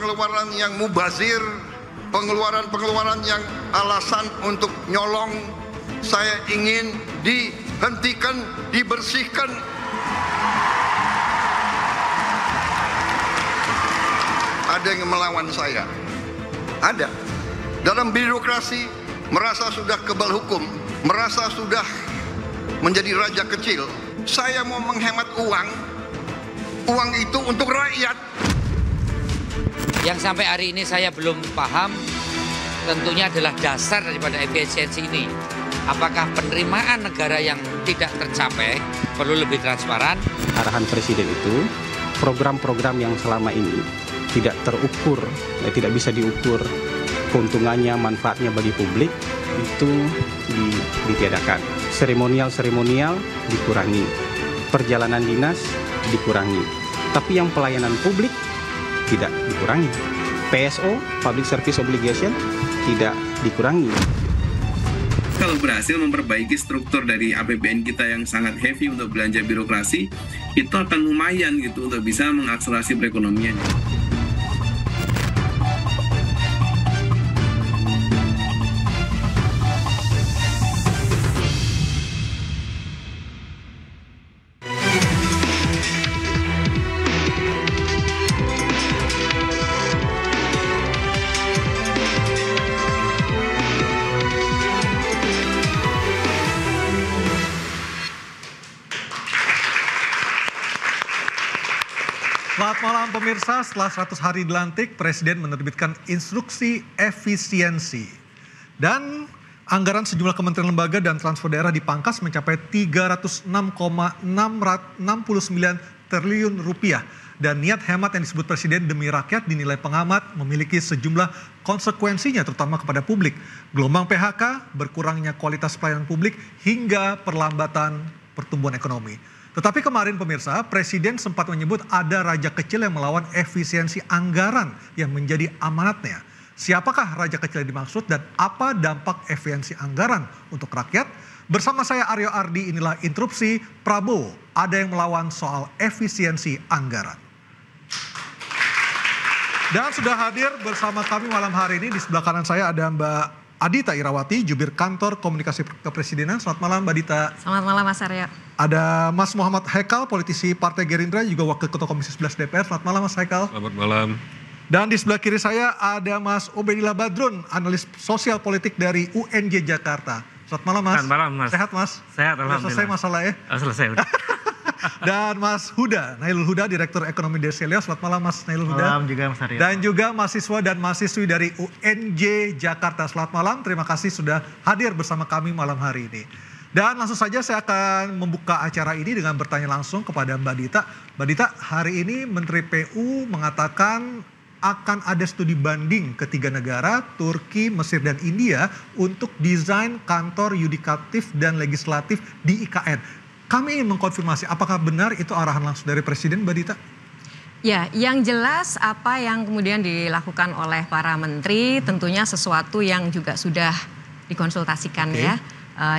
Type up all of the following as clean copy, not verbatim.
pengeluaran yang mubazir, pengeluaran yang alasan untuk nyolong. Saya ingin dihentikan, dibersihkan. Ada yang melawan saya. Ada. Dalam birokrasi merasa sudah kebal hukum, merasa sudah menjadi raja kecil. Saya mau menghemat uang itu untuk rakyat. Yang sampai hari ini saya belum paham tentunya adalah dasar daripada efisiensi ini. Apakah penerimaan negara yang tidak tercapai perlu lebih transparan? Arahan Presiden itu, program-program yang selama ini tidak terukur, tidak bisa diukur keuntungannya, manfaatnya bagi publik, itu ditiadakan. Seremonial dikurangi, perjalanan dinas dikurangi, tapi yang pelayanan publik tidak dikurangi. PSO, Public Service Obligation, tidak dikurangi. Kalau berhasil memperbaiki struktur dari APBN kita yang sangat heavy untuk belanja birokrasi, itu akan lumayan gitu untuk bisa mengakselerasi perekonomian. Selamat malam pemirsa, setelah 100 hari dilantik, Presiden menerbitkan instruksi efisiensi. Dan anggaran sejumlah kementerian lembaga dan transfer daerah dipangkas mencapai 306,669 triliun rupiah. Dan niat hemat yang disebut Presiden demi rakyat dinilai pengamat memiliki sejumlah konsekuensinya terutama kepada publik. Gelombang PHK, berkurangnya kualitas pelayanan publik, hingga perlambatan pertumbuhan ekonomi. Tetapi kemarin pemirsa, Presiden sempat menyebut ada raja kecil yang melawan efisiensi anggaran yang menjadi amanatnya. Siapakah raja kecil yang dimaksud dan apa dampak efisiensi anggaran untuk rakyat? Bersama saya Aryo Ardi, inilah Interupsi Prabowo. Ada yang melawan soal efisiensi anggaran. Dan sudah hadir bersama kami malam hari ini, di sebelah kanan saya ada Mbak Adita Irawati, Jubir Kantor Komunikasi Kepresidenan. Selamat malam Mbak Adita. Selamat malam Mas Aryo. Ada Mas Muhammad Haikal, politisi Partai Gerindra, juga Wakil Ketua Komisi 11 DPR. Selamat malam Mas Haikal. Selamat malam. Dan di sebelah kiri saya ada Mas Ubedillah Badrun, analis sosial politik dari UNJ Jakarta. Selamat malam Mas. Selamat malam Mas. Sehat Mas? Sehat alhamdulillah. Selesai masalah ya? Selesai udah. Dan Mas Huda, Nailul Huda, Direktur Ekonomi Deselio. Selamat malam Mas Nailul Huda. Malam juga Mas Aryo. Dan juga mahasiswa dan mahasiswi dari UNJ Jakarta. Selamat malam, terima kasih sudah hadir bersama kami malam hari ini. Dan langsung saja saya akan membuka acara ini dengan bertanya langsung kepada Mbak Dita. Mbak Dita, hari ini Menteri PU mengatakan akan ada studi banding ketiga negara, Turki, Mesir, dan India, untuk desain kantor yudikatif dan legislatif di IKN. Kami ingin mengkonfirmasi apakah benar itu arahan langsung dari Presiden, Mbak Dita? Ya, yang jelas apa yang kemudian dilakukan oleh para menteri tentunya sesuatu yang juga sudah dikonsultasikan ya.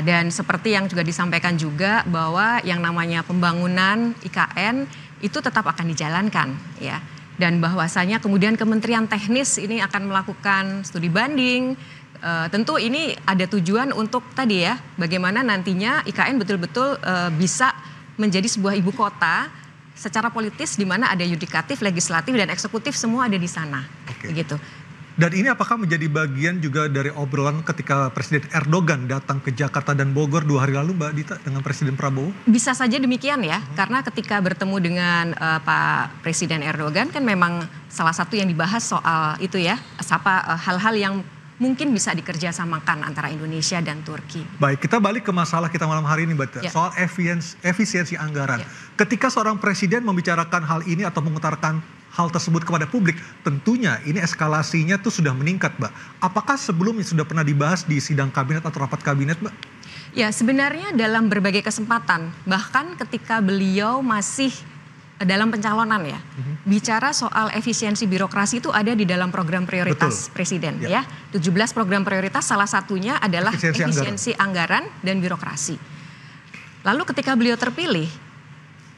Dan seperti yang juga disampaikan juga bahwa yang namanya pembangunan IKN itu tetap akan dijalankan ya. Dan bahwasanya kemudian Kementerian Teknis ini akan melakukan studi banding. Tentu ini ada tujuan untuk tadi ya, bagaimana nantinya IKN betul-betul bisa menjadi sebuah ibu kota secara politis di mana ada yudikatif, legislatif, dan eksekutif semua ada di sana. Begitu. Dan ini apakah menjadi bagian juga dari obrolan ketika Presiden Erdogan datang ke Jakarta dan Bogor 2 hari lalu, Mbak Dita, dengan Presiden Prabowo? Bisa saja demikian ya, karena ketika bertemu dengan Pak Presiden Erdogan kan memang salah satu yang dibahas soal itu ya, hal-hal yang mungkin bisa dikerjasamakan antara Indonesia dan Turki. Baik, kita balik ke masalah kita malam hari ini, Mbak, soal efisiensi anggaran. Ketika seorang presiden membicarakan hal ini atau mengutarakan hal tersebut kepada publik, tentunya ini eskalasinya tuh sudah meningkat, Mbak. Apakah sebelumnya sudah pernah dibahas di sidang kabinet atau rapat kabinet, Mbak? Ya, sebenarnya dalam berbagai kesempatan, bahkan ketika beliau masih dalam pencalonan ya, bicara soal efisiensi birokrasi itu ada di dalam program prioritas Presiden ya. 17 program prioritas, salah satunya adalah efisiensi anggaran dan birokrasi. Lalu ketika beliau terpilih,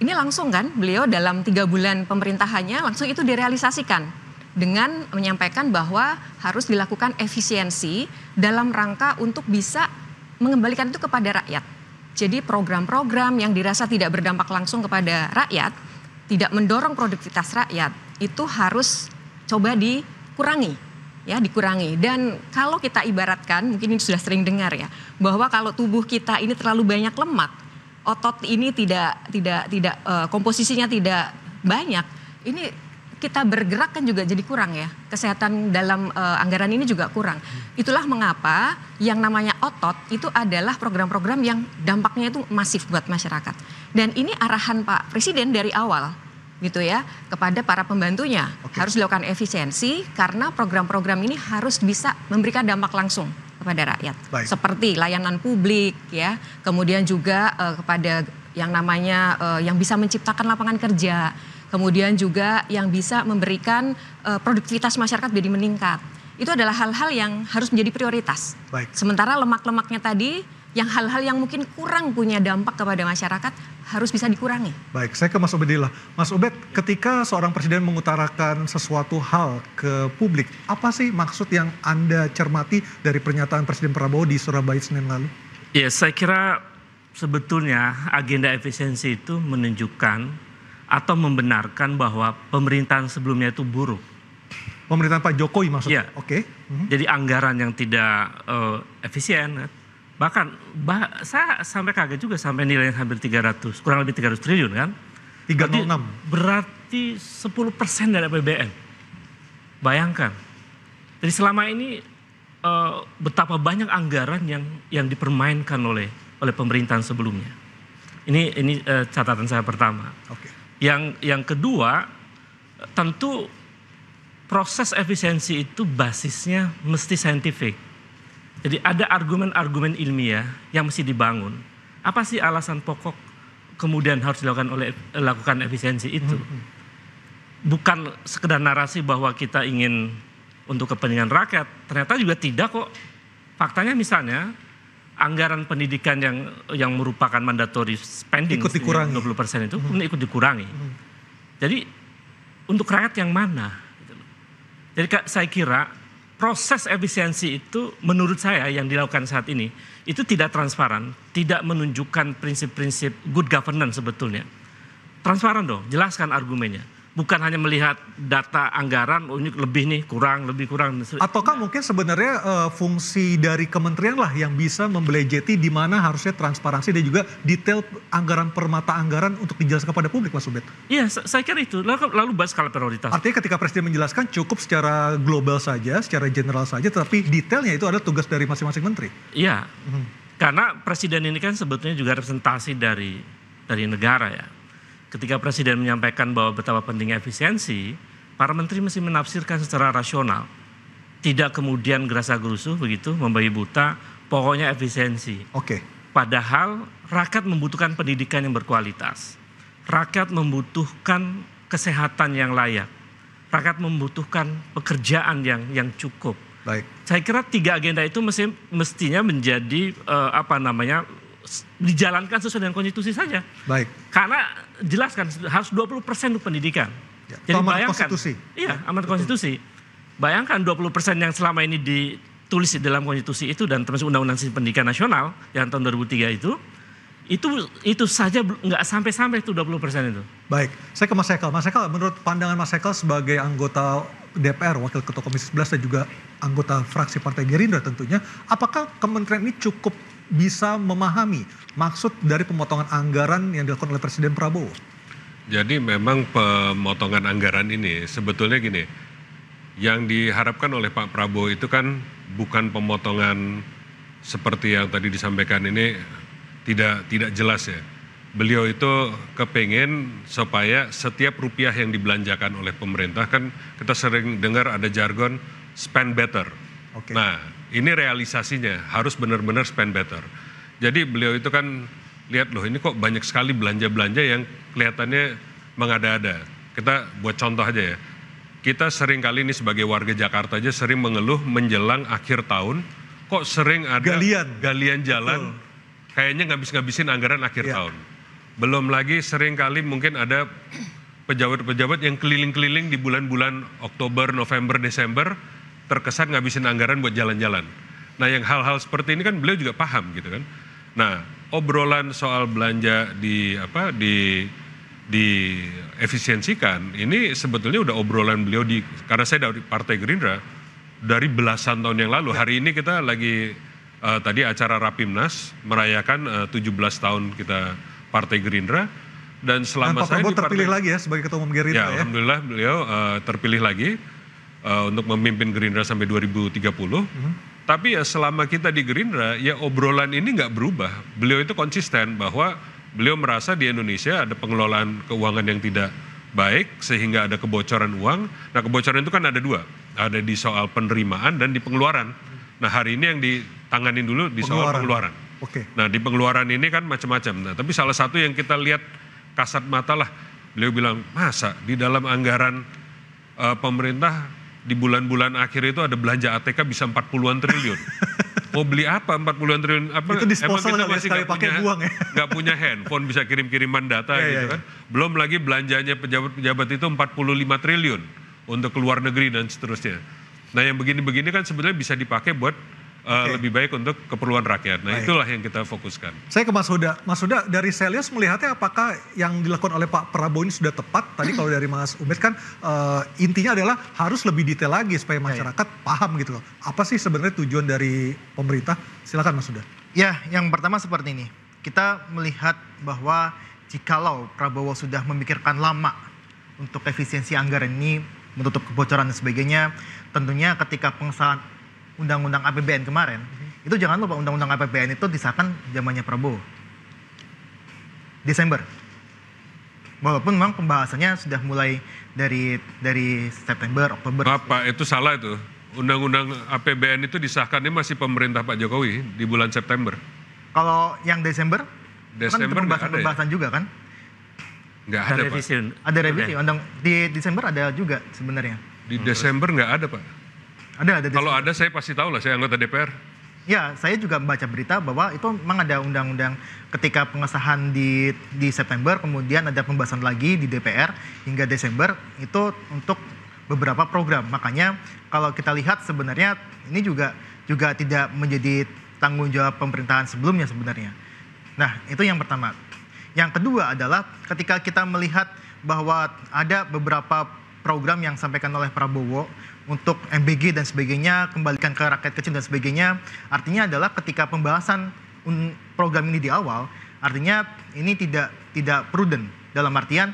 ini langsung kan beliau dalam 3 bulan pemerintahannya langsung itu direalisasikan. dengan menyampaikan bahwa harus dilakukan efisiensi dalam rangka untuk bisa mengembalikan itu kepada rakyat. Jadi program-program yang dirasa tidak berdampak langsung kepada rakyat, tidak mendorong produktivitas rakyat, itu harus coba dikurangi. Ya, dikurangi. Dan kalau kita ibaratkan, mungkin ini sudah sering dengar ya, bahwa kalau tubuh kita ini terlalu banyak lemak, otot ini tidak komposisinya tidak banyak, ini kita bergerak kan juga jadi kurang ya. Kesehatan dalam anggaran ini juga kurang. Itulah mengapa yang namanya otot itu adalah program-program yang dampaknya itu masif buat masyarakat. Dan ini arahan Pak Presiden dari awal gitu ya, kepada para pembantunya. Harus dilakukan efisiensi karena program-program ini harus bisa memberikan dampak langsung kepada rakyat. Baik. Seperti layanan publik ya, kemudian juga kepada yang namanya yang bisa menciptakan lapangan kerja. Kemudian juga yang bisa memberikan produktivitas masyarakat jadi meningkat. Itu adalah hal-hal yang harus menjadi prioritas. Baik. Sementara lemak-lemaknya tadi, yang hal-hal yang mungkin kurang punya dampak kepada masyarakat harus bisa dikurangi. Baik, saya ke Mas Ubedillah. Mas Ubed, ketika seorang presiden mengutarakan sesuatu hal ke publik, apa sih maksud yang Anda cermati dari pernyataan Presiden Prabowo di Surabaya Senin lalu? Ya, saya kira sebetulnya agenda efisiensi itu menunjukkan atau membenarkan bahwa pemerintahan sebelumnya itu buruk. Pemerintahan Pak Jokowi maksudnya? Iya. Oke. Jadi anggaran yang tidak efisien. Bahkan saya sampai kaget juga sampai nilainya hampir 300, kurang lebih 300 triliun kan. 306. Berarti 10% dari APBN. Bayangkan. Jadi selama ini betapa banyak anggaran yang dipermainkan oleh pemerintahan sebelumnya. Ini catatan saya pertama. Oke. Yang kedua, tentu proses efisiensi itu basisnya mesti saintifik. Jadi ada argumen-argumen ilmiah yang mesti dibangun. Apa sih alasan pokok kemudian harus dilakukan efisiensi itu? Bukan sekedar narasi bahwa kita ingin untuk kepentingan rakyat. Ternyata juga tidak kok. Faktanya misalnya anggaran pendidikan yang merupakan mandatory spending ikut dikurangi. 20% itu ikut dikurangi. Jadi untuk rakyat yang mana? Jadi saya kira proses efisiensi itu menurut saya yang dilakukan saat ini itu tidak transparan, tidak menunjukkan prinsip-prinsip good governance sebetulnya. Transparan dong, jelaskan argumennya. Bukan hanya melihat data anggaran, oh ini lebih nih, kurang, lebih kurang. Ataukah mungkin sebenarnya fungsi dari kementerian lah yang bisa membelejeti di mana harusnya transparansi dan juga detail anggaran per mata anggaran untuk dijelaskan kepada publik, Mas Ubed? Iya, saya kira itu. Lalu bahas skala prioritas. Artinya ketika Presiden menjelaskan cukup secara global saja, secara general saja, tetapi detailnya itu adalah tugas dari masing-masing menteri. Iya, karena Presiden ini kan sebetulnya juga representasi dari negara ya. Ketika Presiden menyampaikan bahwa betapa pentingnya efisiensi, para menteri mesti menafsirkan secara rasional. Tidak kemudian gerasa-gerusu begitu, membabi buta, pokoknya efisiensi. Oke. Padahal rakyat membutuhkan pendidikan yang berkualitas. Rakyat membutuhkan kesehatan yang layak. Rakyat membutuhkan pekerjaan yang cukup. Baik. Saya kira 3 agenda itu mestinya menjadi dijalankan sesuai dengan konstitusi saja. Baik. Karena jelaskan harus 20% untuk pendidikan. Ya, jadi amanat bayangkan, konstitusi. Iya, amanat konstitusi. Bayangkan 20% yang selama ini ditulis di dalam konstitusi itu dan termasuk Undang-Undang Sistem Pendidikan Nasional yang tahun 2003 itu saja nggak sampai itu 20% itu. Baik, saya ke Mas Hekel. Mas Hekel, menurut pandangan Mas Hekel sebagai anggota DPR, Wakil Ketua Komisi 11 dan juga anggota fraksi Partai Gerindra tentunya, apakah kementerian ini cukup bisa memahami maksud dari pemotongan anggaran yang dilakukan oleh Presiden Prabowo? Jadi memang pemotongan anggaran ini sebetulnya gini, yang diharapkan oleh Pak Prabowo itu kan bukan pemotongan seperti yang tadi disampaikan ini tidak jelas ya. Beliau itu kepengen supaya setiap rupiah yang dibelanjakan oleh pemerintah, kan kita sering dengar ada jargon spend better. Oke. Nah, ini realisasinya harus benar-benar spend better. Jadi beliau itu kan lihat loh, ini kok banyak sekali belanja-belanja yang kelihatannya mengada-ada. Kita buat contoh aja ya. Kita sering kali ini sebagai warga Jakarta aja sering mengeluh menjelang akhir tahun, kok sering ada galian jalan. Betul. Kayaknya ngabis-ngabisin anggaran akhir tahun. Belum lagi sering kali mungkin ada pejabat-pejabat yang keliling-keliling di bulan-bulan Oktober, November, Desember terkesan ngabisin anggaran buat jalan-jalan. Nah, yang hal-hal seperti ini kan beliau juga paham gitu kan. Nah, obrolan soal belanja di efisiensikan ini sebetulnya udah obrolan beliau karena saya dari Partai Gerindra dari belasan tahun yang lalu. Hari ini kita lagi tadi acara Rapimnas merayakan 17 tahun kita Partai Gerindra, dan selama saya di terpilih lagi ya sebagai Ketua Umum Gerindra ya. Alhamdulillah beliau terpilih lagi untuk memimpin Gerindra sampai 2030. Tapi ya selama kita di Gerindra ya obrolan ini nggak berubah. Beliau itu konsisten bahwa beliau merasa di Indonesia ada pengelolaan keuangan yang tidak baik sehingga ada kebocoran uang. Nah, kebocoran itu kan ada dua, ada di soal penerimaan dan di pengeluaran. Nah, hari ini yang ditangani dulu di soal pengeluaran. Oke. Nah, di pengeluaran ini kan macam-macam. Nah, tapi salah satu yang kita lihat kasat mata lah, beliau bilang masa di dalam anggaran pemerintah di bulan-bulan akhir itu ada belanja ATK bisa 40-an triliun. Mau beli apa 40-an triliun? Apa, itu disposal emang kita masih nggak punya handphone bisa kirim-kiriman data gitu kan. Belum lagi belanjanya pejabat-pejabat itu 45 triliun untuk ke luar negeri dan seterusnya. Nah, yang begini-begini kan sebenarnya bisa dipakai buat lebih baik untuk keperluan rakyat. Nah, itulah yang kita fokuskan. Saya ke Mas Huda. Mas Huda, dari Selius melihatnya apakah yang dilakukan oleh Pak Prabowo ini sudah tepat? Tadi kalau dari Mas Ubed kan intinya adalah harus lebih detail lagi supaya masyarakat paham gitu loh. Apa sih sebenarnya tujuan dari pemerintah? Silakan Mas Huda. Ya, yang pertama seperti ini. Kita melihat bahwa jikalau Prabowo sudah memikirkan lama untuk efisiensi anggaran ini, menutup kebocoran dan sebagainya, tentunya ketika pengesahan Undang-Undang APBN kemarin, itu jangan lupa Undang-Undang APBN itu disahkan zamannya Prabowo. Desember. Walaupun memang pembahasannya sudah mulai dari September, Oktober. Bapak, itu salah itu. Undang-Undang APBN itu disahkannya masih pemerintah Pak Jokowi di bulan September. Kalau yang Desember kan nggak ada pembahasan juga kan? Nggak ada, Pak. Ada revisi. Di Desember ada juga sebenarnya. Di Desember nggak ada, Pak. Ada. Kalau ada saya pasti tahu lah, saya anggota DPR. Ya, saya juga membaca berita bahwa itu memang ada undang-undang ketika pengesahan di September, kemudian ada pembahasan lagi di DPR hingga Desember, itu untuk beberapa program. Makanya kalau kita lihat sebenarnya ini juga tidak menjadi tanggung jawab pemerintahan sebelumnya sebenarnya. Nah, itu yang pertama. Yang kedua adalah ketika kita melihat bahwa ada beberapa program yang disampaikan oleh Prabowo untuk MBG dan sebagainya, kembalikan ke rakyat kecil dan sebagainya, artinya adalah ketika pembahasan program ini di awal, artinya ini tidak prudent dalam artian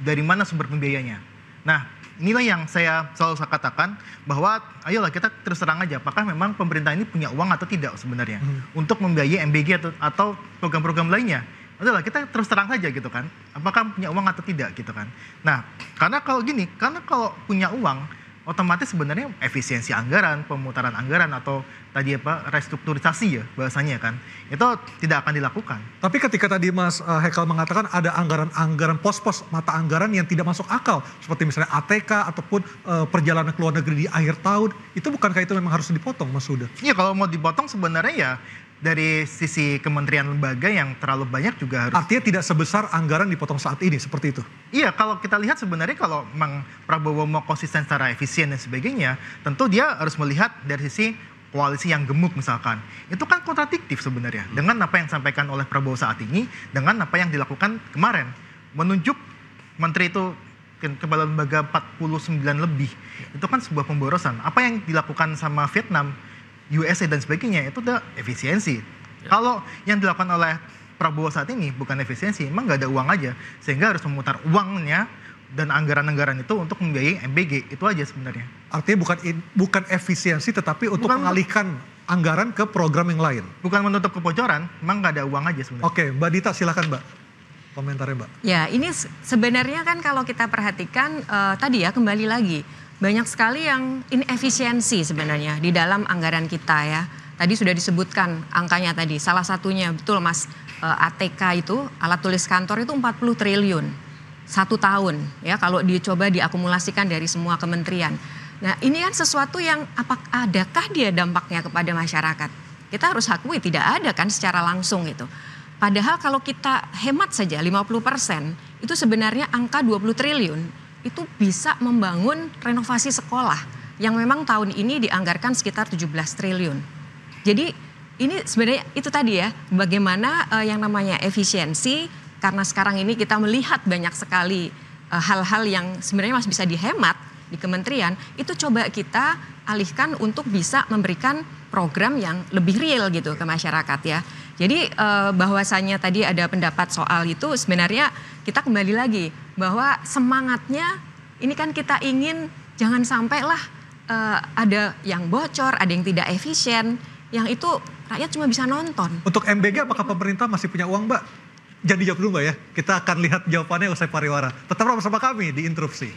dari mana sumber pembiayanya. Nah, inilah yang saya selalu katakan bahwa ayolah kita terus terang aja apakah memang pemerintah ini punya uang atau tidak sebenarnya untuk membiayai MBG atau program-program lainnya. Adalah kita terus terang saja gitu kan, apakah punya uang atau tidak gitu kan. Nah, karena kalau punya uang, otomatis sebenarnya efisiensi anggaran, pemutaran anggaran atau tadi restrukturisasi ya bahasanya kan, itu tidak akan dilakukan. Tapi ketika tadi Mas Hekal mengatakan ada anggaran pos-pos mata anggaran yang tidak masuk akal, seperti misalnya ATK ataupun perjalanan ke luar negeri di akhir tahun, itu bukankah itu memang harus dipotong, Mas Huda? Iya, kalau mau dipotong sebenarnya ya dari sisi kementerian lembaga yang terlalu banyak juga harus. Artinya tidak sebesar anggaran dipotong saat ini, seperti itu? Iya, kalau kita lihat sebenarnya kalau memang Prabowo mau konsisten secara efisien dan sebagainya, tentu dia harus melihat dari sisi koalisi yang gemuk misalkan. Itu kan kontradiktif sebenarnya dengan apa yang disampaikan oleh Prabowo saat ini, dengan apa yang dilakukan kemarin. Menunjuk menteri itu kepala lembaga 49 lebih, itu kan sebuah pemborosan. Apa yang dilakukan sama Vietnam, USA dan sebagainya itu udah efisiensi. Kalau yang dilakukan oleh Prabowo saat ini bukan efisiensi, emang nggak ada uang aja, sehingga harus memutar uangnya dan anggaran-anggaran itu untuk membiayai MBG, itu aja sebenarnya. Artinya bukan efisiensi, tetapi untuk mengalihkan anggaran ke program yang lain. Bukan menutup kebocoran, emang nggak ada uang aja sebenarnya. Oke, Mbak Dita silakan Mbak, komentarnya Mbak. Ya, ini sebenarnya kan kalau kita perhatikan tadi ya kembali lagi. Banyak sekali yang inefisiensi sebenarnya di dalam anggaran kita ya. Tadi sudah disebutkan angkanya tadi. Salah satunya betul Mas, ATK itu alat tulis kantor itu 40 triliun. 1 tahun ya kalau dicoba diakumulasikan dari semua kementerian. Nah, ini kan sesuatu yang adakah dia dampaknya kepada masyarakat? Kita harus akui tidak ada kan secara langsung itu. Padahal kalau kita hemat saja 50%, itu sebenarnya angka 20 triliun itu bisa membangun renovasi sekolah yang memang tahun ini dianggarkan sekitar 17 triliun. Jadi ini sebenarnya itu tadi ya, bagaimana yang namanya efisiensi, karena sekarang ini kita melihat banyak sekali hal-hal yang sebenarnya masih bisa dihemat di kementerian, itu coba kita alihkan untuk bisa memberikan program yang lebih real gitu ke masyarakat ya. Jadi bahwasannya tadi ada pendapat soal itu, sebenarnya kita kembali lagi bahwa semangatnya ini kan kita ingin jangan sampailah ada yang bocor, ada yang tidak efisien, yang itu rakyat cuma bisa nonton. Untuk MBG apakah pemerintah masih punya uang, Mbak? Jangan dijawab dulu, Mbak ya. Kita akan lihat jawabannya usai pariwara. Tetaplah bersama kami di Interupsi.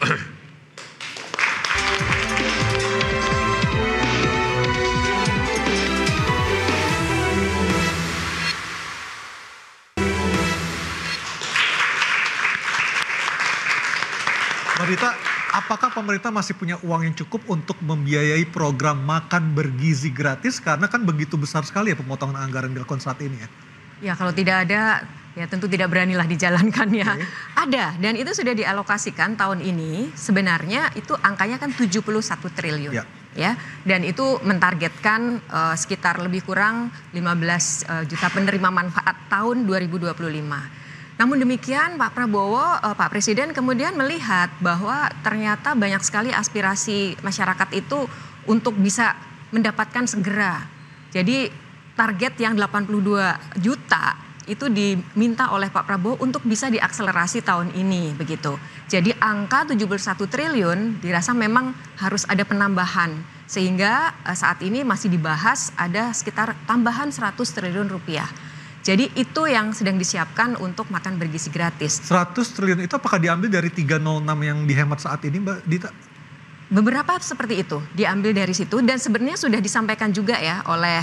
Mbak Dita, apakah pemerintah masih punya uang yang cukup untuk membiayai program makan bergizi gratis? Karena kan begitu besar sekali ya pemotongan anggaran dilakukan saat ini ya. Ya kalau tidak ada, ya tentu tidak beranilah dijalankan ya. Ada, dan itu sudah dialokasikan tahun ini, sebenarnya itu angkanya kan 71 triliun. Ya, dan itu mentargetkan sekitar lebih kurang 15 juta penerima manfaat tahun 2025. Namun demikian Pak Prabowo, Pak Presiden kemudian melihat bahwa ternyata banyak sekali aspirasi masyarakat itu untuk bisa mendapatkan segera. Jadi target yang 82 juta itu diminta oleh Pak Prabowo untuk bisa diakselerasi tahun ini begitu. Jadi angka 71 triliun dirasa memang harus ada penambahan. Sehingga saat ini masih dibahas ada sekitar tambahan 100 triliun rupiah. Jadi itu yang sedang disiapkan untuk makan bergizi gratis. 100 triliun itu apakah diambil dari 306 yang dihemat saat ini, Mbak Dita? Beberapa seperti itu diambil dari situ, dan sebenarnya sudah disampaikan juga ya oleh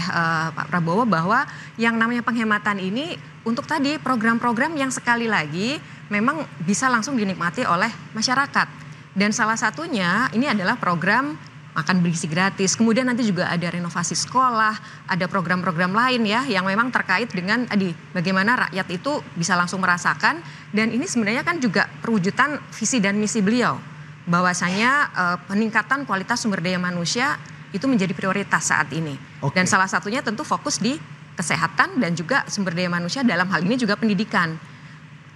Pak Prabowo bahwa yang namanya penghematan ini untuk tadi program-program yang sekali lagi memang bisa langsung dinikmati oleh masyarakat. Dan salah satunya ini adalah program makan bergizi gratis. Kemudian nanti juga ada renovasi sekolah, ada program-program lain ya yang memang terkait dengan tadi bagaimana rakyat itu bisa langsung merasakan. Dan ini sebenarnya kan juga perwujudan visi dan misi beliau. Bahwasanya peningkatan kualitas sumber daya manusia itu menjadi prioritas saat ini. Dan salah satunya tentu fokus di kesehatan dan juga sumber daya manusia, dalam hal ini juga pendidikan.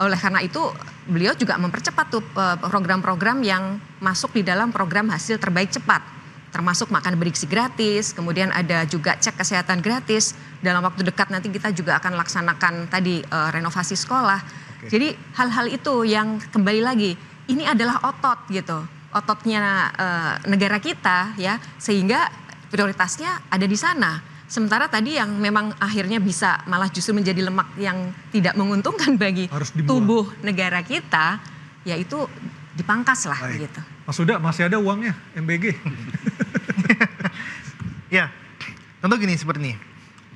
Oleh karena itu beliau juga mempercepat tuh program-program yang masuk di dalam program hasil terbaik cepat. Termasuk makan bergizi gratis, kemudian ada juga cek kesehatan gratis. Dalam waktu dekat nanti kita juga akan laksanakan tadi renovasi sekolah. Jadi hal-hal itu yang kembali lagi, ini adalah otot gitu, ototnya negara kita ya, sehingga prioritasnya ada di sana. Sementara tadi yang memang akhirnya bisa malah justru menjadi lemak yang tidak menguntungkan bagi tubuh negara kita, yaitu dipangkas lah gitu. Mas Huda, masih ada uangnya MBG? Ya, tentu gini seperti ini.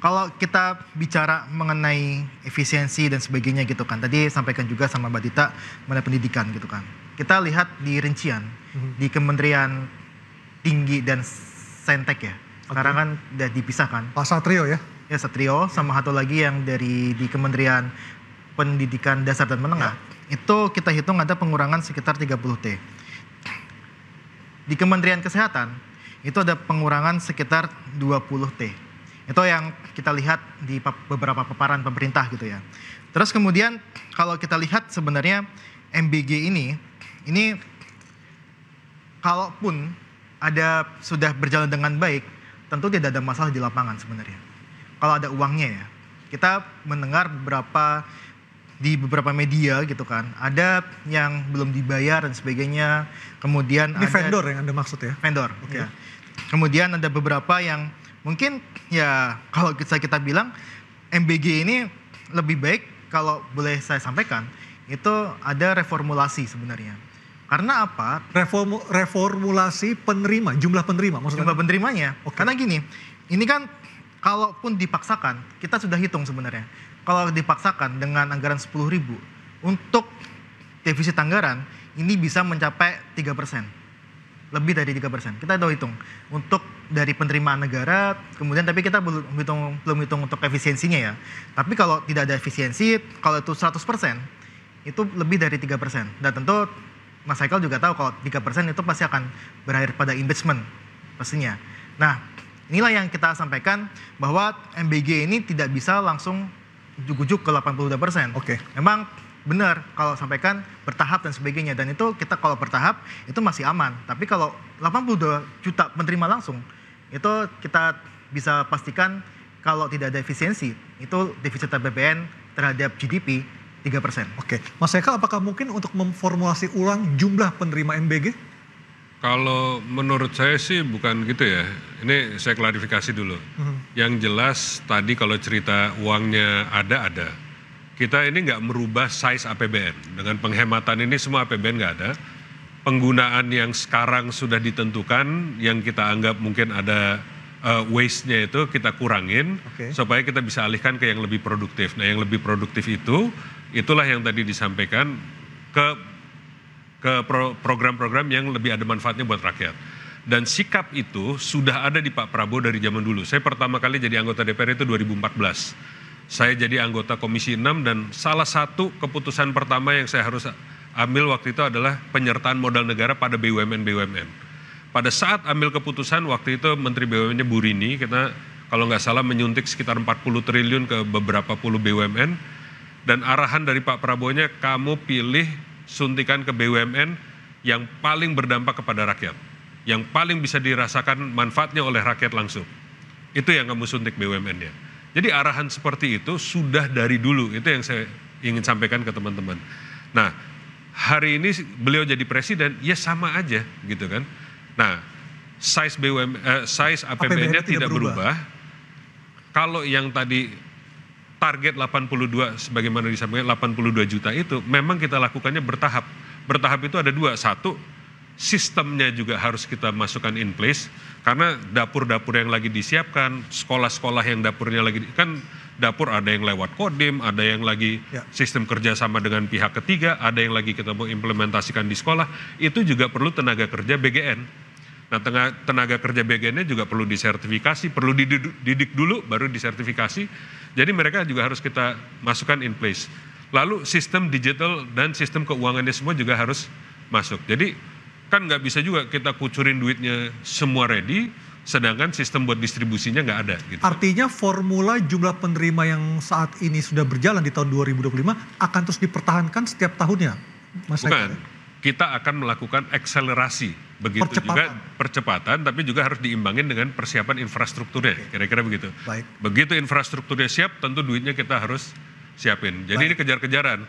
Kalau kita bicara mengenai efisiensi dan sebagainya gitu kan, tadi sampaikan juga sama Mbak Dita mengenai pendidikan gitu kan. Kita lihat di rincian di Kementerian Tinggi dan Saintek ya. Sekarang kan udah dipisahkan. Pak Satrio ya? Ya Satrio, sama satu lagi yang di Kementerian Pendidikan Dasar dan Menengah. Itu kita hitung ada pengurangan sekitar 30 T. Di Kementerian Kesehatan itu ada pengurangan sekitar 20 T. Itu yang kita lihat di beberapa paparan pemerintah gitu ya. Terus kemudian kalau kita lihat sebenarnya MBG ini kalaupun sudah berjalan dengan baik, tentu tidak ada masalah di lapangan sebenarnya. Kalau ada uangnya ya. Kita mendengar di beberapa media gitu kan, ada yang belum dibayar dan sebagainya. Kemudian ini ada vendor yang Anda maksud ya? Vendor, ya. Kemudian ada beberapa yang mungkin ya kalau kita bilang MBG ini lebih baik, kalau boleh saya sampaikan, itu ada reformulasi sebenarnya. Karena apa? Reformulasi penerima, jumlah penerima maksudnya? Jumlah penerimanya. Karena gini, ini kan kalaupun dipaksakan, kita sudah hitung sebenarnya. Kalau dipaksakan dengan anggaran 10.000 untuk defisit anggaran, ini bisa mencapai 3%. Lebih dari 3%. Kita udah hitung. Untuk dari penerimaan negara, kemudian tapi kita belum hitung untuk efisiensinya ya. Tapi kalau tidak ada efisiensi, kalau itu 100%, itu lebih dari 3%. Dan tentu Mas Haikal juga tahu kalau 3% itu pasti akan berakhir pada impeachment pastinya. Nah, inilah yang kita sampaikan bahwa MBG ini tidak bisa langsung ujuk-ujuk ke 82%. Oke. Memang benar kalau sampaikan bertahap dan sebagainya, dan itu kita kalau bertahap itu masih aman. Tapi kalau 82 juta menerima langsung, itu kita bisa pastikan kalau tidak ada efisiensi, itu defisit APBN terhadap GDP 3%. Oke, Mas Haikal, apakah mungkin untuk memformulasi ulang jumlah penerima MBG? Kalau menurut saya sih bukan gitu ya. Ini saya klarifikasi dulu. Yang jelas tadi kalau cerita uangnya ada. Kita ini nggak merubah size APBN. Dengan penghematan ini semua APBN nggak ada. Penggunaan yang sekarang sudah ditentukan, yang kita anggap mungkin ada waste-nya itu kita kurangin, supaya kita bisa alihkan ke yang lebih produktif. Nah, yang lebih produktif itulah yang tadi disampaikan ke program-program yang lebih ada manfaatnya buat rakyat. Dan sikap itu sudah ada di Pak Prabowo dari zaman dulu. Saya pertama kali jadi anggota DPR itu 2014. Saya jadi anggota Komisi 6 dan salah satu keputusan pertama yang saya harus ambil waktu itu adalah penyertaan modal negara pada BUMN. Pada saat ambil keputusan waktu itu Menteri BUMN-nya Bu Rini, kita kalau nggak salah menyuntik sekitar 40 triliun ke beberapa puluh BUMN, dan arahan dari Pak Prabowo-nya, kamu pilih suntikan ke BUMN yang paling berdampak kepada rakyat, yang paling bisa dirasakan manfaatnya oleh rakyat langsung. Itu yang kamu suntik BUMN-nya. Jadi arahan seperti itu sudah dari dulu, itu yang saya ingin sampaikan ke teman-teman. Nah, hari ini beliau jadi presiden, ya sama aja gitu kan. Nah, size APBN-nya tidak berubah. Kalau yang tadi target 82 sebagaimana disampaikan 82 juta itu memang kita lakukannya bertahap. Bertahap itu ada dua. Satu, sistemnya juga harus kita masukkan in place karena dapur-dapur yang lagi disiapkan, sekolah-sekolah yang dapurnya lagi kan dapur ada yang lewat Kodim, ada yang lagi sistem kerjasama dengan pihak ketiga, ada yang lagi kita mau implementasikan di sekolah, itu juga perlu tenaga kerja BGN. Nah, tenaga kerja BGN-nya juga perlu disertifikasi, perlu dididik dulu baru disertifikasi. Jadi mereka juga harus kita masukkan in place. Lalu sistem digital dan sistem keuangannya semua juga harus masuk. Jadi kan nggak bisa juga kita kucurin duitnya semua ready, sedangkan sistem buat distribusinya nggak ada. Gitu. Artinya formula jumlah penerima yang saat ini sudah berjalan di tahun 2025 akan terus dipertahankan setiap tahunnya, Mas Haikal? Bukan, kita akan melakukan akselerasi, begitu juga percepatan, tapi juga harus diimbangin dengan persiapan infrastrukturnya, kira-kira begitu. Baik. Begitu infrastrukturnya siap, tentu duitnya kita harus siapin. Jadi ini kejar-kejaran,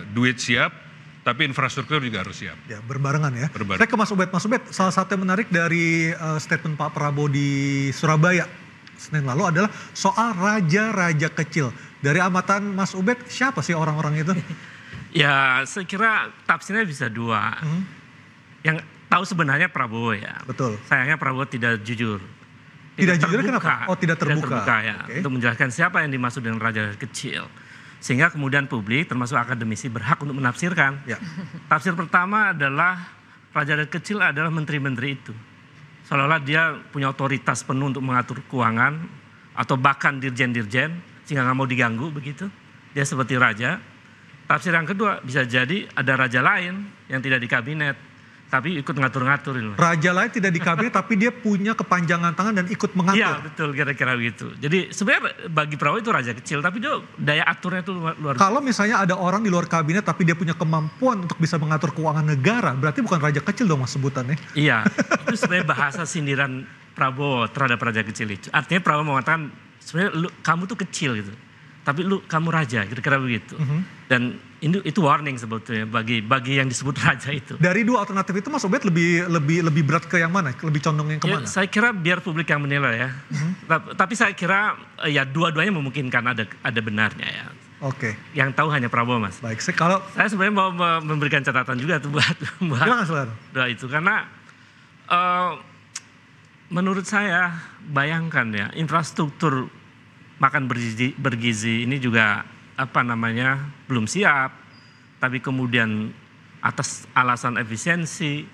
duit siap, tapi infrastruktur juga harus siap. Ya, berbarengan ya. Saya ke Mas Ubed. Mas Ubed, salah satu yang menarik dari statement Pak Prabowo di Surabaya Senin lalu adalah soal raja-raja kecil. Dari amatan Mas Ubed, siapa sih orang-orang itu? Ya, saya kira tafsirnya bisa dua. Yang tahu sebenarnya Prabowo ya. Betul. Sayangnya Prabowo tidak jujur. Tidak jujur kenapa? Oh, tidak terbuka. Tidak terbuka ya, untuk menjelaskan siapa yang dimaksud dengan raja kecil. Sehingga kemudian publik termasuk akademisi berhak untuk menafsirkan. Ya. Tafsir pertama adalah raja kecil adalah menteri-menteri itu. Seolah-olah dia punya otoritas penuh untuk mengatur keuangan atau bahkan dirjen-dirjen sehingga nggak mau diganggu begitu. Dia seperti raja. Tafsir yang kedua bisa jadi ada raja lain yang tidak di kabinet tapi ikut ngatur-ngatur. Raja lain tidak di kabinet tapi dia punya kepanjangan tangan dan ikut mengatur. Iya betul, kira-kira begitu. Jadi sebenarnya bagi Prabowo itu raja kecil tapi dia daya aturnya itu luar biasa. Kalau misalnya ada orang di luar kabinet tapi dia punya kemampuan untuk bisa mengatur keuangan negara, berarti bukan raja kecil dong Mas sebutannya. Iya, itu sebenarnya bahasa sindiran Prabowo terhadap raja kecil itu. Artinya Prabowo mengatakan sebenarnya kamu tuh kecil gitu. Tapi kamu raja, kira-kira begitu. Dan itu warning sebetulnya bagi yang disebut raja itu. Dari dua alternatif itu Mas Ubed lebih berat ke yang mana? Lebih condong yang kemana? Ya, saya kira biar publik yang menilai ya. Tapi saya kira ya dua-duanya memungkinkan ada benarnya ya. Oke. Yang tahu hanya Prabowo Mas. Baik, kalau saya sebenarnya mau memberikan catatan juga tuh buat itu karena menurut saya bayangkan ya infrastruktur makan bergizi ini juga belum siap, tapi kemudian atas alasan efisiensi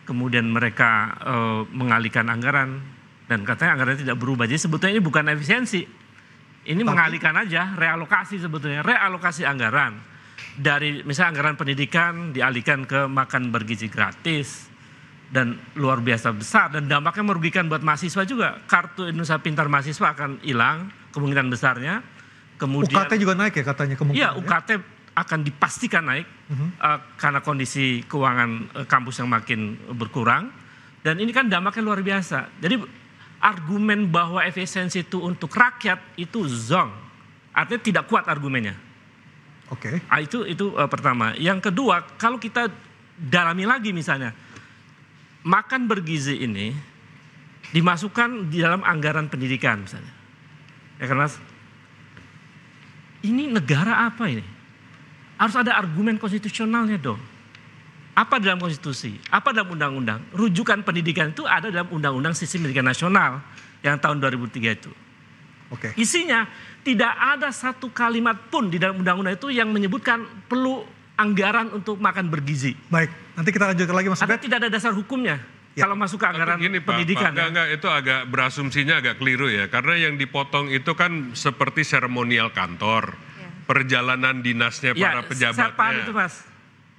kemudian mereka mengalihkan anggaran, dan katanya anggaran tidak berubah. Jadi sebetulnya ini bukan efisiensi, ini mengalihkan aja, realokasi sebetulnya, realokasi anggaran. Dari misalnya anggaran pendidikan dialihkan ke makan bergizi gratis, dan luar biasa besar, dan dampaknya merugikan buat mahasiswa juga. Kartu Indonesia Pintar Mahasiswa akan hilang, kemungkinan besarnya. Kemudian UKT juga naik ya katanya kemungkinan. Iya, UKT akan dipastikan naik karena kondisi keuangan kampus yang makin berkurang. Dan ini kan dampaknya luar biasa. Jadi argumen bahwa efisiensi itu untuk rakyat itu zong. Artinya tidak kuat argumennya. Oke. Itu pertama. Yang kedua, kalau kita dalami lagi misalnya, makan bergizi ini dimasukkan di dalam anggaran pendidikan misalnya. Ya kan Mas? Ini negara apa ini? Harus ada argumen konstitusionalnya dong. Apa dalam konstitusi? Apa dalam undang-undang? Rujukan pendidikan itu ada dalam Undang-Undang Sistem Pendidikan Nasional yang tahun 2003 itu. Oke. Isinya tidak ada satu kalimat pun di dalam undang-undang itu yang menyebutkan perlu anggaran untuk makan bergizi. Baik, nanti kita lanjutkan lagi Mas Atau Ubed. tidak ada dasar hukumnya. Ya. Kalau masuk ke anggaran Gini, pendidikan. Pak, enggak, itu agak berasumsinya agak keliru ya. Karena yang dipotong itu kan seperti seremonial kantor. Perjalanan dinasnya para pejabatnya. Saya paham itu Mas.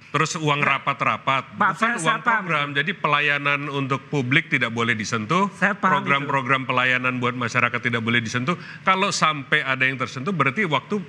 Terus uang rapat-rapat, bukan uang program. Jadi pelayanan untuk publik tidak boleh disentuh. Program-program pelayanan buat masyarakat tidak boleh disentuh. Kalau sampai ada yang tersentuh berarti waktu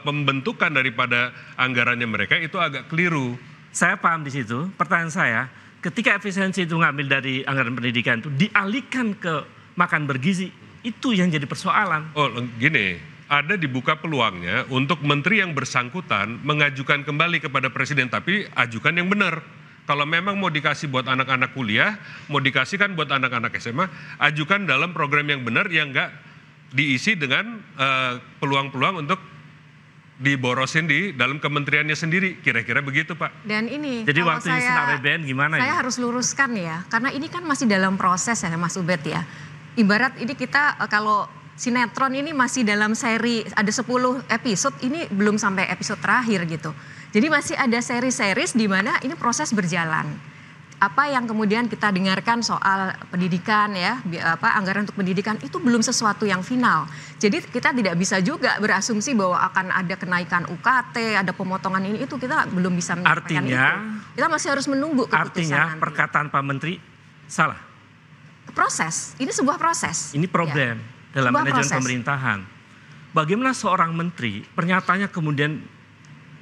pembentukan daripada anggarannya mereka itu agak keliru. Saya paham di situ. Pertanyaan saya, ketika efisiensi itu ngambil dari anggaran pendidikan itu dialihkan ke makan bergizi, itu yang jadi persoalan. Oh gini, ada dibuka peluangnya untuk menteri yang bersangkutan mengajukan kembali kepada presiden, tapi ajukan yang benar. Kalau memang mau dikasih buat anak-anak kuliah, mau dikasihkan buat anak-anak SMA, ajukan dalam program yang benar yang enggak diisi dengan peluang-peluang untuk diborosin di dalam kementeriannya sendiri, kira-kira begitu Pak. Dan ini, jadi kalau waktu nyusun APBN gimana saya harus luruskan ya, karena ini kan masih dalam proses ya Mas Ubed ya. Ibarat ini kita kalau sinetron ini masih dalam seri, ada 10 episode, ini belum sampai episode terakhir gitu. Jadi masih ada seri-series di mana ini proses berjalan. Apa yang kemudian kita dengarkan soal pendidikan ya, anggaran untuk pendidikan itu belum sesuatu yang final. Jadi kita tidak bisa juga berasumsi bahwa akan ada kenaikan UKT, ada pemotongan ini itu kita belum bisa menyampaikan itu. Kita masih harus menunggu keputusan. Artinya nanti. Perkataan Pak Menteri salah. Proses, ini sebuah proses. Ini problem dalam manajemen pemerintahan. Bagaimana seorang menteri pernyataannya kemudian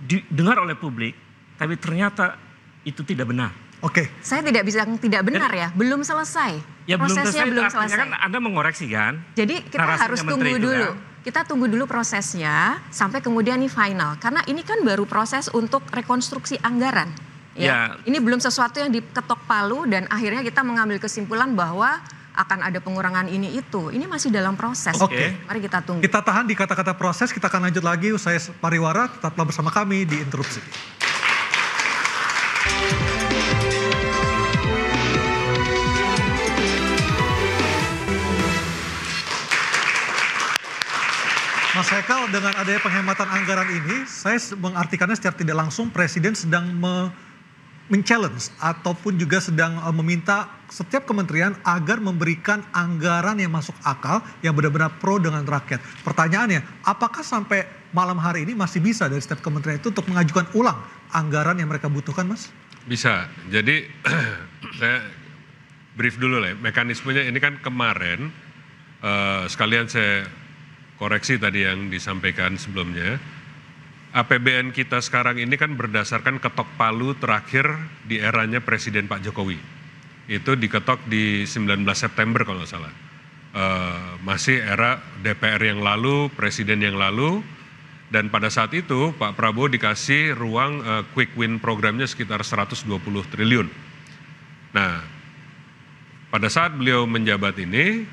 didengar oleh publik, tapi ternyata itu tidak benar. Oke. Saya tidak bisa tidak benar ya, belum selesai. Ya, prosesnya belum selesai. Kan Anda mengoreksi kan? Jadi kita harus tunggu dulu. Kan? Kita tunggu dulu prosesnya sampai kemudian ini final. Karena ini kan baru proses untuk rekonstruksi anggaran. Ya. Ini belum sesuatu yang diketok palu dan akhirnya kita mengambil kesimpulan bahwa akan ada pengurangan ini itu. Ini masih dalam proses. Oke. Mari kita tunggu. Kita tahan di kata-kata proses, kita akan lanjut lagi usai pariwara. Tetaplah bersama kami di Interupsi. Mas Hekal, dengan adanya penghematan anggaran ini, saya mengartikannya secara tidak langsung Presiden sedang men-challenge ataupun juga sedang meminta setiap kementerian agar memberikan anggaran yang masuk akal, yang benar-benar pro dengan rakyat. Pertanyaannya, apakah sampai malam hari ini masih bisa dari setiap kementerian itu untuk mengajukan ulang anggaran yang mereka butuhkan, Mas? Bisa. Jadi saya brief dulu lah. Mekanismenya ini kan kemarin, sekalian saya koreksi tadi yang disampaikan sebelumnya. APBN kita sekarang ini kan berdasarkan ketok palu terakhir di eranya Presiden Pak Jokowi. Itu diketok di 19 September kalau nggak salah. Masih era DPR yang lalu, Presiden yang lalu. Dan pada saat itu Pak Prabowo dikasih ruang quick win programnya sekitar 120 triliun. Nah, pada saat beliau menjabat ini,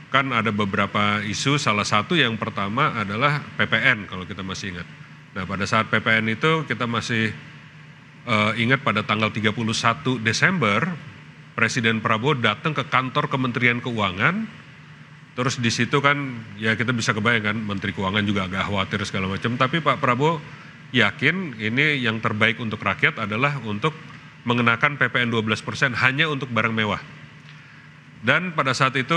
kan ada beberapa isu, salah satu yang pertama adalah PPN kalau kita masih ingat. Nah pada saat PPN itu kita masih ingat pada tanggal 31 Desember, Presiden Prabowo datang ke kantor Kementerian Keuangan, terus di situ kan ya kita bisa kebayangkan Menteri Keuangan juga agak khawatir segala macam, tapi Pak Prabowo yakin ini yang terbaik untuk rakyat adalah untuk mengenakan PPN 12% hanya untuk barang mewah. Dan pada saat itu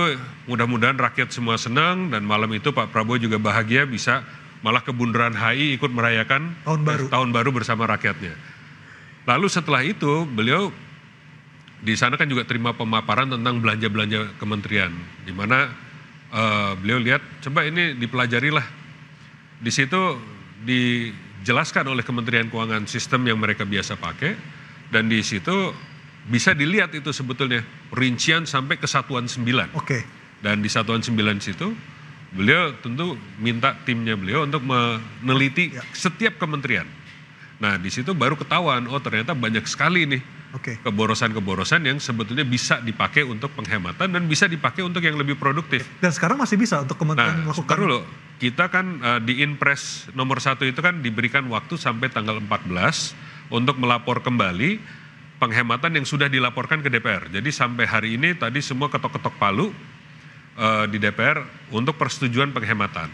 mudah-mudahan rakyat semua senang, dan malam itu Pak Prabowo juga bahagia bisa malah ke Bundaran HI ikut merayakan tahun baru bersama rakyatnya. Lalu setelah itu beliau di sana kan juga terima pemaparan tentang belanja-belanja kementerian, di mana beliau lihat coba ini dipelajarilah. Di situ dijelaskan oleh Kementerian Keuangan sistem yang mereka biasa pakai, dan di situ bisa dilihat itu sebetulnya rincian sampai ke satuan 9. Oke. Dan di satuan 9 situ beliau tentu minta timnya beliau untuk meneliti setiap kementerian. Nah di situ baru ketahuan, oh ternyata banyak sekali nih keborosan-keborosan yang sebetulnya bisa dipakai untuk penghematan dan bisa dipakai untuk yang lebih produktif. Dan sekarang masih bisa untuk kementerian melakukan. Nah dulu, kita kan di Inpres nomor 1 itu kan diberikan waktu sampai tanggal 14 untuk melapor kembali penghematan yang sudah dilaporkan ke DPR. Jadi sampai hari ini tadi semua ketok-ketok palu di DPR untuk persetujuan penghematan.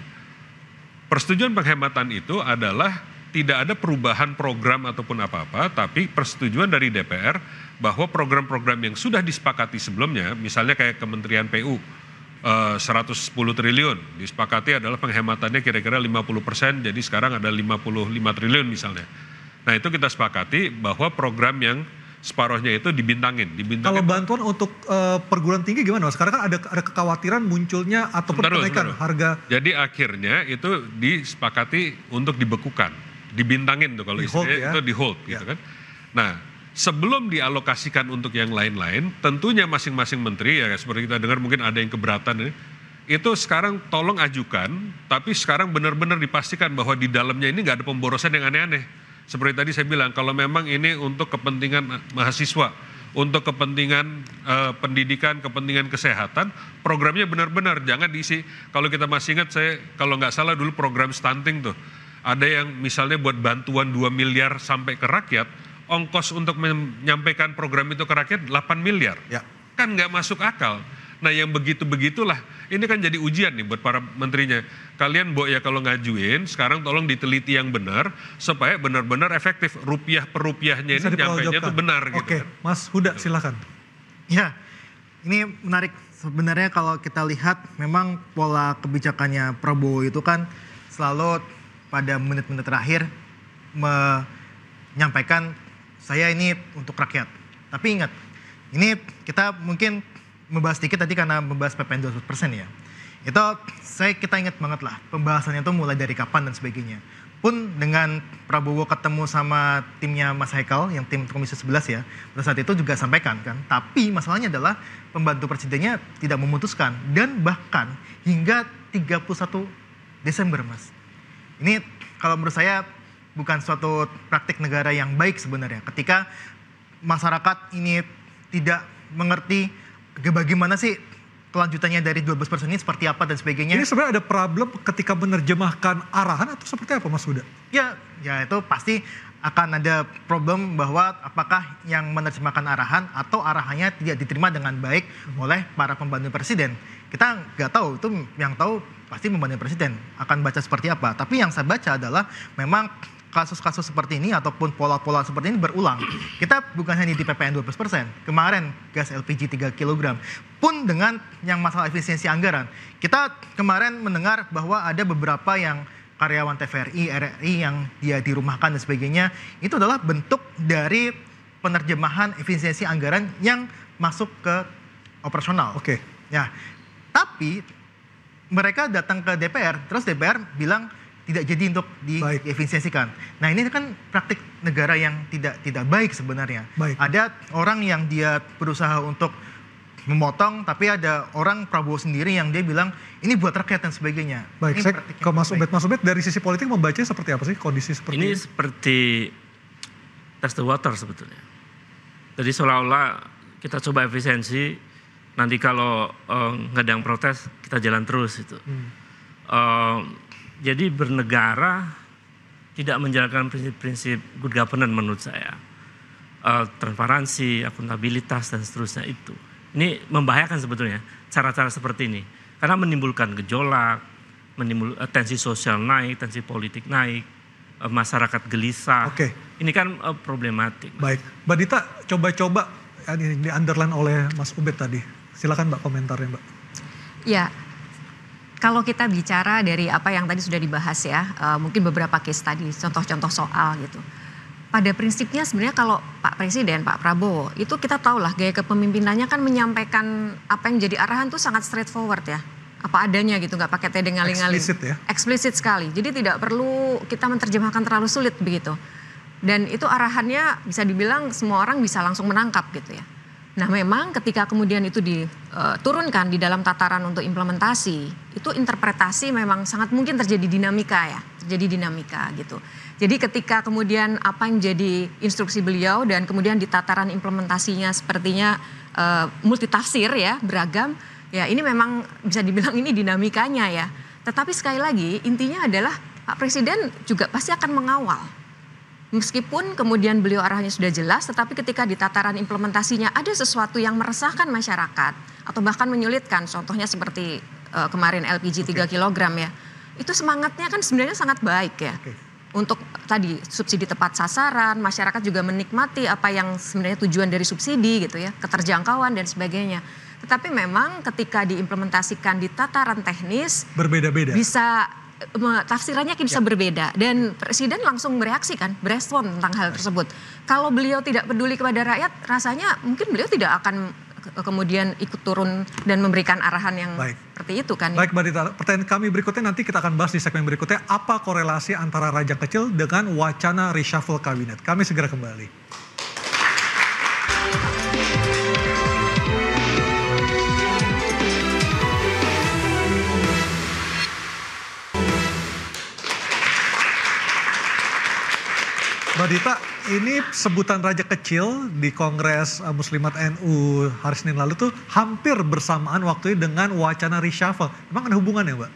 Persetujuan penghematan itu adalah tidak ada perubahan program ataupun apa-apa, tapi persetujuan dari DPR bahwa program-program yang sudah disepakati sebelumnya, misalnya kayak Kementerian PU, 110 triliun, disepakati adalah penghematannya kira-kira 50%, jadi sekarang ada 55 triliun misalnya. Nah itu kita sepakati bahwa program yang separuhnya itu dibintangin. Kalau bantuan untuk perguruan tinggi gimana Mas? Karena kan ada kekhawatiran munculnya ataupun kenaikan harga. Jadi akhirnya itu disepakati untuk dibekukan, dibintangin tuh kalau istilahnya itu di hold gitu kan. Nah sebelum dialokasikan untuk yang lain-lain, tentunya masing-masing menteri ya seperti kita dengar mungkin ada yang keberatan itu sekarang tolong ajukan, tapi sekarang benar-benar dipastikan bahwa di dalamnya ini nggak ada pemborosan yang aneh-aneh. Seperti tadi saya bilang, kalau memang ini untuk kepentingan mahasiswa, untuk kepentingan pendidikan, kepentingan kesehatan, programnya benar-benar jangan diisi. Kalau kita masih ingat, saya kalau nggak salah dulu program stunting tuh, ada yang misalnya buat bantuan 2 miliar sampai ke rakyat, ongkos untuk menyampaikan program itu ke rakyat 8 miliar. Kan nggak masuk akal. Nah yang begitu-begitulah, ini kan jadi ujian nih buat para menterinya. Kalian ya kalau ngajuin, sekarang tolong diteliti yang benar, supaya benar-benar efektif. Rupiah per rupiahnya ini nyampainya itu benar. Oke, gitu. Mas Huda silakan. Ya, ini menarik. Sebenarnya kalau kita lihat, memang pola kebijakannya Prabowo itu kan selalu pada menit-menit terakhir menyampaikan, saya ini untuk rakyat. Tapi ingat, ini kita mungkin membahas sedikit tadi karena membahas PPN 12% ya. Itu kita ingat banget lah pembahasannya itu mulai dari kapan dan sebagainya. Pun dengan Prabowo ketemu sama timnya Mas Haikal yang tim Komisi 11 ya, pada saat itu juga sampaikan kan. Tapi masalahnya adalah pembantu presidennya tidak memutuskan dan bahkan hingga 31 Desember Mas. Ini kalau menurut saya bukan suatu praktik negara yang baik sebenarnya. Ketika masyarakat ini tidak mengerti bagaimana sih kelanjutannya dari 12% ini seperti apa dan sebagainya. Ini sebenarnya ada problem ketika menerjemahkan arahan atau seperti apa Mas Huda? Ya itu pasti akan ada problem bahwa apakah yang menerjemahkan arahan atau arahannya tidak diterima dengan baik oleh para pembantu presiden. Kita nggak tahu, itu yang tahu pasti pembantu presiden akan baca seperti apa. Tapi yang saya baca adalah memang kasus-kasus seperti ini ataupun pola-pola seperti ini berulang. Kita bukan hanya di PPN 12%, kemarin gas LPG 3 kg, pun dengan yang masalah efisiensi anggaran. Kita kemarin mendengar bahwa ada beberapa yang karyawan TVRI, RRI yang dia dirumahkan dan sebagainya, itu adalah bentuk dari penerjemahan efisiensi anggaran yang masuk ke operasional. Oke. Ya, tapi mereka datang ke DPR, terus DPR bilang tidak jadi untuk diefisiensikan. Nah ini kan praktik negara yang tidak baik sebenarnya. Ada orang yang dia berusaha untuk memotong, tapi ada orang Prabowo sendiri yang dia bilang ini buat rakyat dan sebagainya. Baik, saya ke Mas Ubed. Mas Ubed dari sisi politik membaca seperti apa sih kondisi seperti ini? Ini seperti test the water sebetulnya. Jadi seolah-olah kita coba efisiensi, nanti kalau nggak ada yang protes kita jalan terus itu. Jadi bernegara tidak menjalankan prinsip-prinsip good governance menurut saya. Transparansi, akuntabilitas dan seterusnya itu. Ini membahayakan sebetulnya cara-cara seperti ini. Karena menimbulkan gejolak, tensi sosial naik, tensi politik naik, masyarakat gelisah. Oke. Ini kan problematik. Baik, Mbak Dita coba-coba ini di underline oleh Mas Ubed tadi. Silakan Mbak komentarnya Mbak. Ya, kalau kita bicara dari apa yang tadi sudah dibahas ya, mungkin beberapa case tadi, contoh-contoh soal gitu. Pada prinsipnya sebenarnya kalau Pak Presiden, Pak Prabowo, itu kita tahulah gaya kepemimpinannya kan menyampaikan apa yang jadi arahan tuh sangat straightforward ya. Apa adanya gitu, nggak pakai tedeng ngaling-ngaling. Eksplisit ya. Eksplisit sekali, jadi tidak perlu kita menerjemahkan terlalu sulit begitu. Dan itu arahannya bisa dibilang semua orang bisa langsung menangkap gitu ya. Nah memang ketika kemudian itu diturunkan di dalam tataran untuk implementasi, itu interpretasi memang sangat mungkin terjadi dinamika ya, terjadi dinamika gitu. Jadi ketika kemudian apa yang jadi instruksi beliau dan kemudian di tataran implementasinya sepertinya multitafsir ya, beragam, ya ini memang bisa dibilang ini dinamikanya ya. Tetapi sekali lagi intinya adalah Pak Presiden juga pasti akan mengawal. Meskipun kemudian beliau arahnya sudah jelas, tetapi ketika di tataran implementasinya ada sesuatu yang meresahkan masyarakat atau bahkan menyulitkan, contohnya seperti kemarin LPG 3 kg ya, itu semangatnya kan sebenarnya sangat baik ya. Untuk tadi subsidi tepat sasaran, masyarakat juga menikmati apa yang sebenarnya tujuan dari subsidi gitu ya, keterjangkauan dan sebagainya. Tetapi memang ketika diimplementasikan di tataran teknis, berbeda-beda. Bisa tafsirannya bisa berbeda dan Presiden langsung bereaksi kan, berespon tentang hal tersebut. Kalau beliau tidak peduli kepada rakyat, rasanya mungkin beliau tidak akan kemudian ikut turun dan memberikan arahan yang seperti itu kan. Baik Mbak Dita, pertanyaan kami berikutnya nanti kita akan bahas di segmen berikutnya. Apa korelasi antara raja kecil dengan wacana reshuffle kabinet? Kami segera kembali. Mbak Dita, ini sebutan raja kecil di Kongres Muslimat NU hari Senin lalu tuh hampir bersamaan waktunya dengan wacana reshuffle. Emang ada hubungannya Mbak?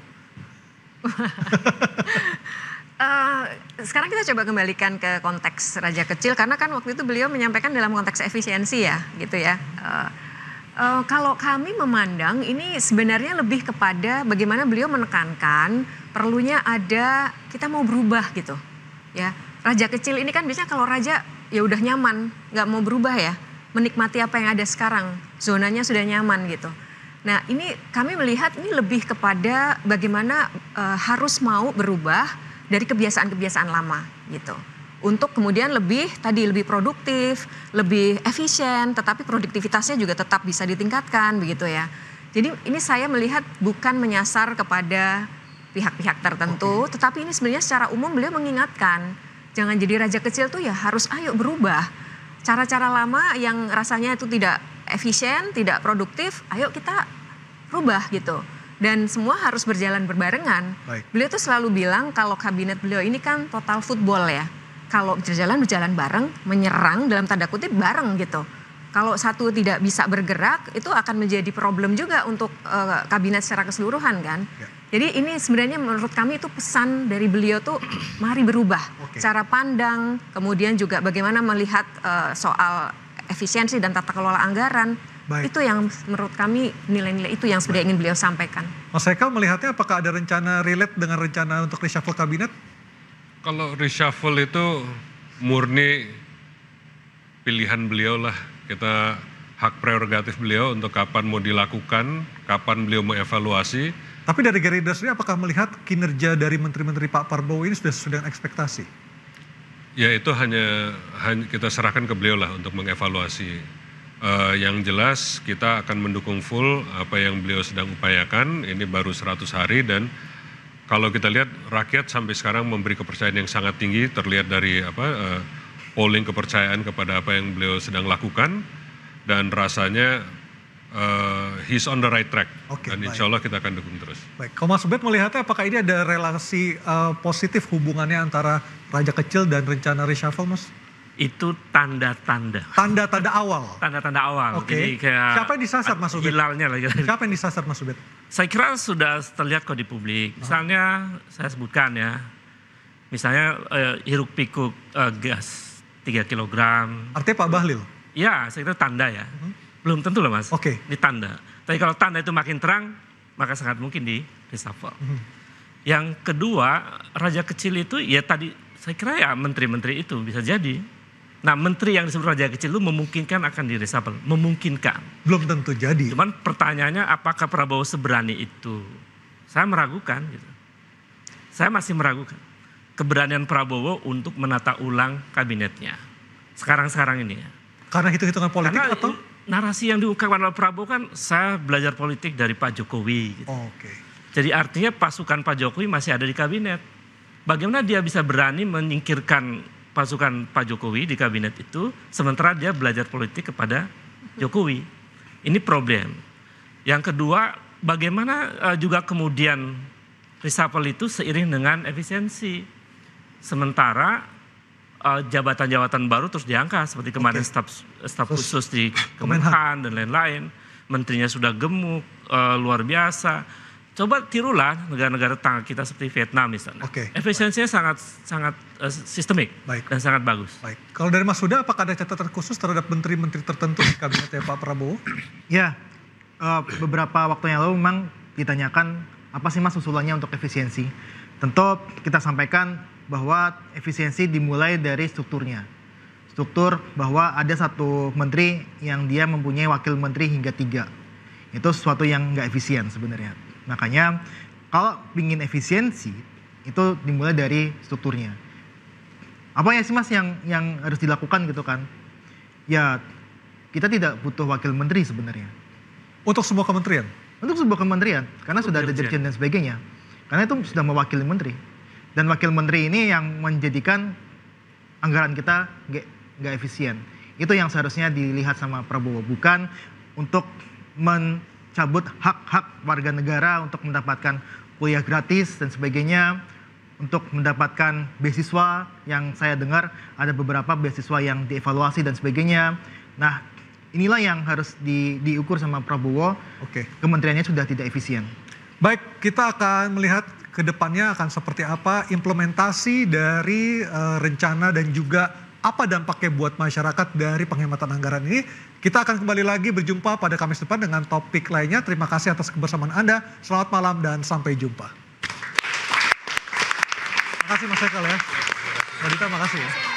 Sekarang kita coba kembalikan ke konteks raja kecil karena kan waktu itu beliau menyampaikan dalam konteks efisiensi ya gitu ya. Kalau kami memandang ini sebenarnya lebih kepada bagaimana beliau menekankan perlunya ada kita mau berubah gitu ya. Raja kecil ini kan biasanya kalau raja ya udah nyaman, nggak mau berubah ya, menikmati apa yang ada sekarang, zonanya sudah nyaman gitu. Nah ini kami melihat ini lebih kepada bagaimana harus mau berubah dari kebiasaan-kebiasaan lama gitu. Untuk kemudian lebih produktif, lebih efisien, tetapi produktivitasnya juga tetap bisa ditingkatkan begitu ya. Jadi ini saya melihat bukan menyasar kepada pihak-pihak tertentu, tetapi ini sebenarnya secara umum beliau mengingatkan. Jangan jadi raja kecil tuh ya harus ayo berubah. Cara-cara lama yang rasanya itu tidak efisien, tidak produktif, ayo kita rubah gitu. Dan semua harus berjalan berbarengan. Beliau tuh selalu bilang kalau kabinet beliau ini kan total football ya. Kalau berjalan bareng, menyerang dalam tanda kutip bareng gitu. Kalau satu tidak bisa bergerak itu akan menjadi problem juga untuk kabinet secara keseluruhan kan. Jadi ini sebenarnya menurut kami itu pesan dari beliau tuh mari berubah. Cara pandang, kemudian juga bagaimana melihat soal efisiensi dan tata kelola anggaran. Itu yang menurut kami nilai-nilai itu yang sebenarnya ingin beliau sampaikan. Mas Eka melihatnya apakah ada rencana relate dengan rencana untuk reshuffle kabinet? Kalau reshuffle itu murni pilihan beliau lah. Kita hak prerogatif beliau untuk kapan mau dilakukan, kapan beliau mau evaluasi. Tapi dari Gerindra sendiri apakah melihat kinerja dari menteri-menteri Pak Prabowo ini sudah sesuai dengan ekspektasi? Ya itu hanya kita serahkan ke beliau lah untuk mengevaluasi. Yang jelas kita akan mendukung full apa yang beliau sedang upayakan. Ini baru 100 hari dan kalau kita lihat rakyat sampai sekarang memberi kepercayaan yang sangat tinggi, terlihat dari polling kepercayaan kepada apa yang beliau sedang lakukan dan rasanya he's on the right track dan insya Allah kita akan dukung terus. Baik, kalau Mas Ubed melihatnya apakah ini ada relasi positif hubungannya antara raja kecil dan rencana reshuffle Mas? Itu tanda-tanda. Tanda-tanda awal? Tanda-tanda awal. Jadi kayak siapa yang disasar Mas Ubed? Hilalnya lagi. Siapa yang disasar Mas Ubed? Saya kira sudah terlihat kok di publik. Misalnya saya sebutkan ya, misalnya hiruk pikuk gas 3 kg. Artinya Pak Bahlil? Ya, saya kira tanda ya. Belum tentu loh Mas. Ini tanda. Tapi kalau tanda itu makin terang, maka sangat mungkin di reshuffle. Yang kedua, raja kecil itu ya tadi Saya kira ya menteri-menteri itu bisa jadi. Nah, menteri yang disebut raja kecil itu memungkinkan akan di-reshuffle, memungkinkan. Belum tentu jadi. Cuman pertanyaannya apakah Prabowo seberani itu? Saya meragukan gitu. Saya masih meragukan keberanian Prabowo untuk menata ulang kabinetnya. Sekarang-sekarang ini ya. Karena hitung-hitungan politik Karena atau? narasi yang diungkapkan oleh Prabowo kan saya belajar politik dari Pak Jokowi. Gitu. Oke. Jadi artinya pasukan Pak Jokowi masih ada di kabinet. Bagaimana dia bisa berani menyingkirkan pasukan Pak Jokowi di kabinet itu, sementara dia belajar politik kepada Jokowi. Ini problem. Yang kedua, bagaimana juga kemudian reshuffle itu seiring dengan efisiensi. Sementara jabatan-jabatan baru terus diangkat, seperti kemarin staf khusus di Kemenhan dan lain-lain. Menterinya sudah gemuk, luar biasa. Coba tirulah negara-negara tetangga kita seperti Vietnam misalnya. Efisiensinya sangat sistemik dan sangat bagus. Baik. Kalau dari Mas Huda, apakah ada catatan khusus terhadap menteri-menteri tertentu di kabinetnya Pak Prabowo? Ya, beberapa waktu yang lalu memang ditanyakan apa sih Mas usulannya untuk efisiensi. Tentu kita sampaikan bahwa efisiensi dimulai dari strukturnya. Struktur bahwa ada satu menteri yang dia mempunyai wakil menteri hingga 3. Itu sesuatu yang nggak efisien sebenarnya. Makanya kalau ingin efisiensi itu dimulai dari strukturnya. Apa ya sih Mas yang harus dilakukan gitu kan? Ya kita tidak butuh wakil menteri sebenarnya. Untuk semua kementerian? Untuk sebuah kementerian, karena sudah ada dirjen dan sebagainya. Karena itu sudah mewakili menteri. Dan wakil menteri ini yang menjadikan anggaran kita nggak efisien. Itu yang seharusnya dilihat sama Prabowo, bukan untuk mencabut hak-hak warga negara untuk mendapatkan kuliah gratis dan sebagainya, untuk mendapatkan beasiswa yang saya dengar ada beberapa beasiswa yang dievaluasi dan sebagainya. Nah, inilah yang harus diukur sama Prabowo. Kementeriannya sudah tidak efisien. Baik, kita akan melihat ke depannya akan seperti apa implementasi dari rencana dan juga apa dampaknya buat masyarakat dari penghematan anggaran ini. Kita akan kembali lagi berjumpa pada Kamis depan dengan topik lainnya. Terima kasih atas kebersamaan Anda. Selamat malam dan sampai jumpa. Terima kasih Mas Ekal ya. Mbak Dita, makasih ya.